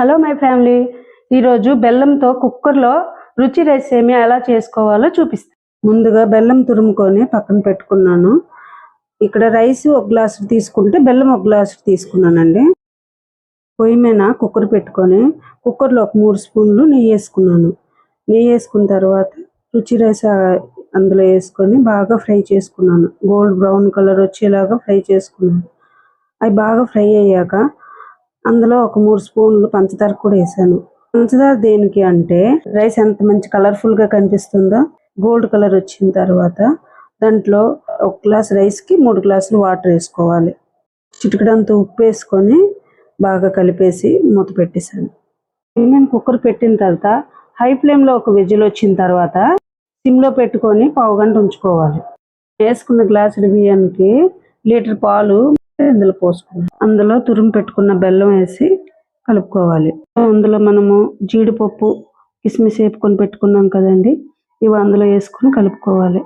Hello my family, ఈరోజు బెల్లంతో కుక్కర్లో రుచి రైస్ సేమియా ఎలా చేసుకోవాలో చూపిస్తాను. ముందుగా బెల్లం తురుముకొని పక్కన పెట్టుకున్నాను. ఇక్కడ రైస్ ఒక గ్లాసు తీసుకుంటే బెల్లం ఒక గ్లాసు తీసుకున్నానండి. పొయ్యి మీద కుక్కర్ పెట్టుకొని కుక్కర్లో ఒక 3 స్పూన్లు నెయ్యి వేసుకున్నాను. నెయ్యి వేసుకున్న తర్వాత రుచి రైస్ అందులో వేసుకొని బాగా ఫ్రై చేసుకున్నాను. గోల్డ్ బ్రౌన్ కలర్ వచ్చేలాగా ఫ్రై చేసుకున్నాను. అవి బాగా ఫ్రై అయ్యాక అందులో ఒక 3 స్పూన్లు పంచదార కూడా వేసాను. పంచదార దేనికి అంటే రైస్ ఎంత మంచి కలర్ఫుల్ గా కనిపిస్తుందో, గోల్డ్ కలర్ వచ్చిన తర్వాత దాంట్లో ఒక గ్లాస్ రైస్ కి 3 గ్లాసులు వాటర్ వేసుకోవాలి. చిటికెడంత ఉప్పు వేసుకొని బాగా కలిపేసి మూత పెట్టేశాను. నేను కుక్కర్ పెట్టిన తర్వాత హై ఫ్లేమ్ లో ఒక విజిల్ వచ్చిన తర్వాత సిమ్ లో పెట్టుకొని పావుగంట ఉంచుకోవాలి. వేసుకున్న గ్లాసుల బియ్యానికి లీటర్ పాలు ఇందులో పోసుకోవాలి. అందులో తురుము పెట్టుకున్న బెల్లం వేసి కలుపుకోవాలి. అందులో మనము జీడిపప్పు కిస్మిస్ వేపుకొని పెట్టుకున్నాం కదండి, ఇవి అందులో వేసుకొని కలుపుకోవాలి.